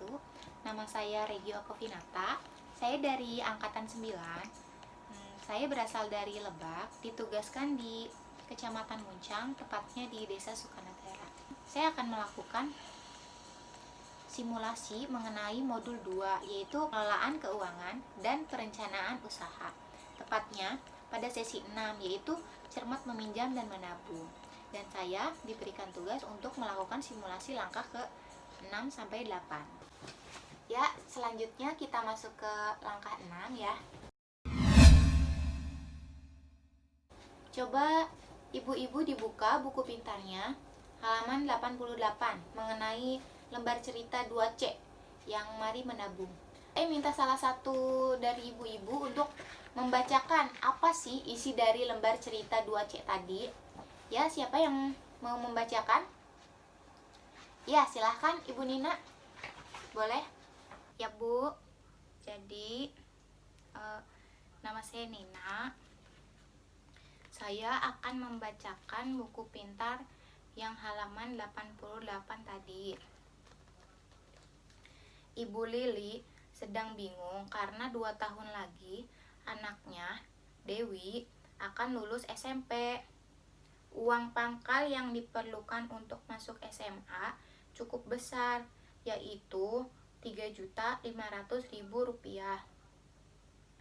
wabarakatuh. Nama saya Regio Kofinata. Saya dari angkatan 9. Saya berasal dari Lebak, ditugaskan di Kecamatan Muncang, tepatnya di Desa Sukanagara. Saya akan melakukan simulasi mengenai modul 2, yaitu pengelolaan keuangan dan perencanaan usaha. Tepatnya pada sesi 6, yaitu cermat meminjam dan menabung. Dan saya diberikan tugas untuk melakukan simulasi langkah ke 6 sampai 8. Ya, selanjutnya kita masuk ke langkah 6 ya. Coba ibu-ibu dibuka buku pintarnya halaman 88 mengenai lembar cerita 2C yang mari menabung. Saya minta salah satu dari ibu-ibu untuk membacakan apa sih isi dari lembar cerita 2C tadi. Ya, siapa yang mau membacakan? Ya, silahkan Ibu Nina. Boleh? Ya, Bu. Jadi, nama saya Nina. Saya akan membacakan buku pintar yang halaman 88 tadi. Ibu Lili sedang bingung karena 2 tahun lagi anaknya, Dewi, akan lulus SMP. Uang pangkal yang diperlukan untuk masuk SMA cukup besar, yaitu Rp3.500.000.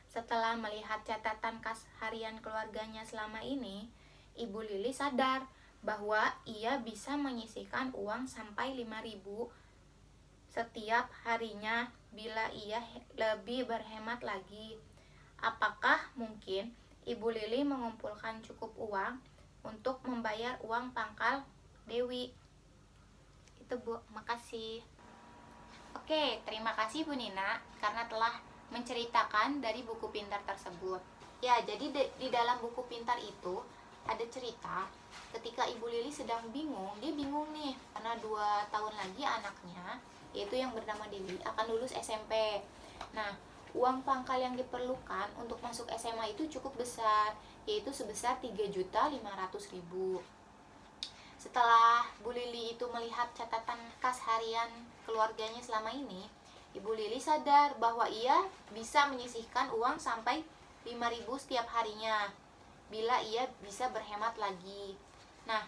Setelah melihat catatan kas harian keluarganya selama ini, Ibu Lili sadar bahwa ia bisa menyisihkan uang sampai 5.000 setiap harinya bila ia lebih berhemat lagi. Apakah mungkin Ibu Lili mengumpulkan cukup uang untuk membayar uang pangkal Dewi? Itu, Bu. Makasih. Oke, terima kasih Bu Nina karena telah menceritakan dari buku pintar tersebut. Ya, jadi di dalam buku pintar itu ada cerita ketika Ibu Lili sedang bingung. Dia bingung nih karena 2 tahun lagi anaknya, yaitu yang bernama Dewi, akan lulus SMP. Nah, uang pangkal yang diperlukan untuk masuk SMA itu cukup besar, yaitu sebesar Rp3.500.000. Setelah Bu Lili itu melihat catatan kas harian keluarganya selama ini, Ibu Lili sadar bahwa ia bisa menyisihkan uang sampai 5.000 setiap harinya bila ia bisa berhemat lagi. Nah,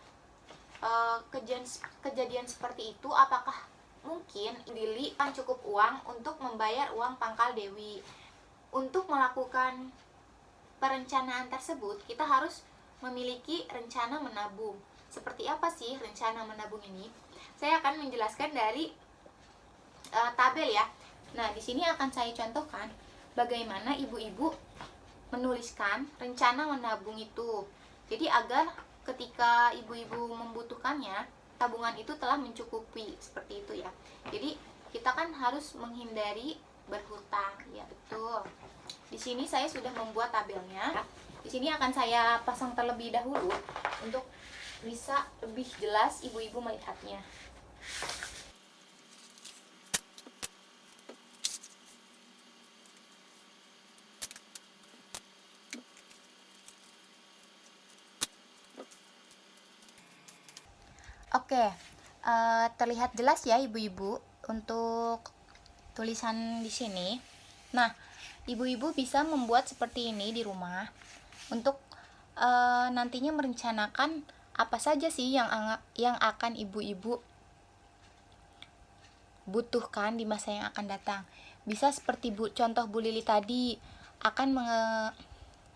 kejadian seperti itu, apakah mungkin Lili akan cukup uang untuk membayar uang pangkal Dewi? Untuk melakukan perencanaan tersebut, kita harus memiliki rencana menabung. Seperti apa sih rencana menabung ini? Saya akan menjelaskan dari tabel ya. Nah, di sini akan saya contohkan bagaimana ibu-ibu menuliskan rencana menabung itu. Jadi agar ketika ibu-ibu membutuhkannya, tabungan itu telah mencukupi, seperti itu ya. Jadi kita kan harus menghindari berhutang, ya betul. Di sini saya sudah membuat tabelnya. Di sini akan saya pasang terlebih dahulu untuk bisa lebih jelas ibu-ibu melihatnya. Oke, terlihat jelas ya ibu-ibu untuk tulisan di sini. Nah, ibu-ibu bisa membuat seperti ini di rumah untuk nantinya merencanakan apa saja sih yang akan ibu-ibu butuhkan di masa yang akan datang. Bisa seperti contoh Bu Lili tadi, akan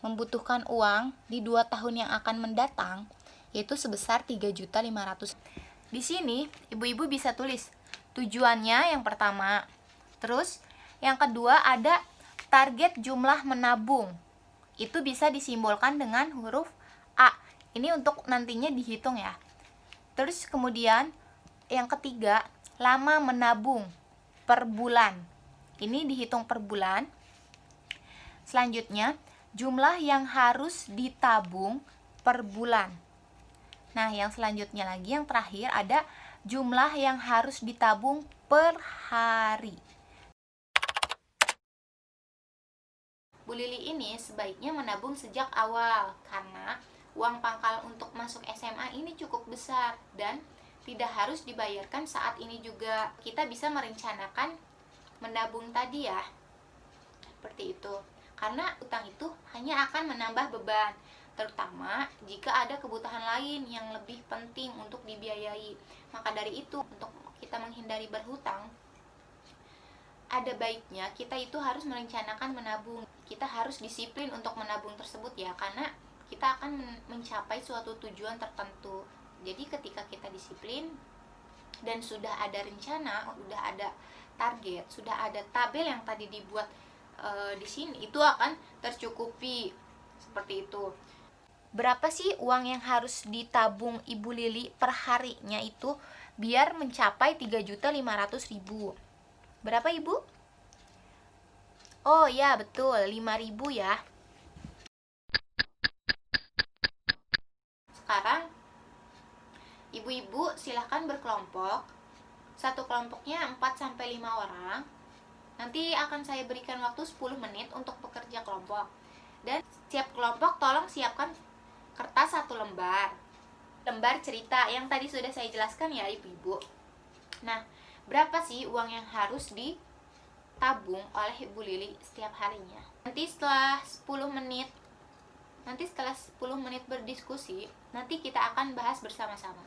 membutuhkan uang di 2 tahun yang akan mendatang, yaitu sebesar 3.500.000. Di sini ibu-ibu bisa tulis tujuannya yang pertama. Terus yang kedua ada target jumlah menabung. Itu bisa disimbolkan dengan huruf A. Ini untuk nantinya dihitung ya. Terus kemudian yang ketiga, lama menabung per bulan. Ini dihitung per bulan. Selanjutnya, jumlah yang harus ditabung per bulan. Nah, yang selanjutnya lagi, yang terakhir ada jumlah yang harus ditabung per hari. Bu Lili ini sebaiknya menabung sejak awal karena uang pangkal untuk masuk SMA ini cukup besar dan tidak harus dibayarkan saat ini juga. Kita bisa merencanakan menabung tadi ya. Seperti itu. Karena utang itu hanya akan menambah beban, terutama jika ada kebutuhan lain yang lebih penting untuk dibiayai. Maka dari itu, untuk kita menghindari berhutang, ada baiknya kita itu harus merencanakan menabung. Kita harus disiplin untuk menabung tersebut ya, karena kita akan mencapai suatu tujuan tertentu. Jadi ketika kita disiplin dan sudah ada rencana, sudah ada target, sudah ada tabel yang tadi dibuat di sini, itu akan tercukupi. Seperti itu. Berapa sih uang yang harus ditabung Ibu Lili per harinya itu biar mencapai 3.500.000? Berapa Ibu? Oh ya betul, 5.000 ya. Sekarang ibu-ibu silahkan berkelompok. Satu kelompoknya 4-5 orang. Nanti akan saya berikan waktu 10 menit untuk bekerja kelompok. Dan setiap kelompok tolong siapkan kertas 1 lembar. Lembar cerita yang tadi sudah saya jelaskan ya ibu-ibu. Nah, berapa sih uang yang harus ditabung oleh Ibu Lili setiap harinya? Nanti setelah 10 menit berdiskusi, nanti kita akan bahas bersama-sama.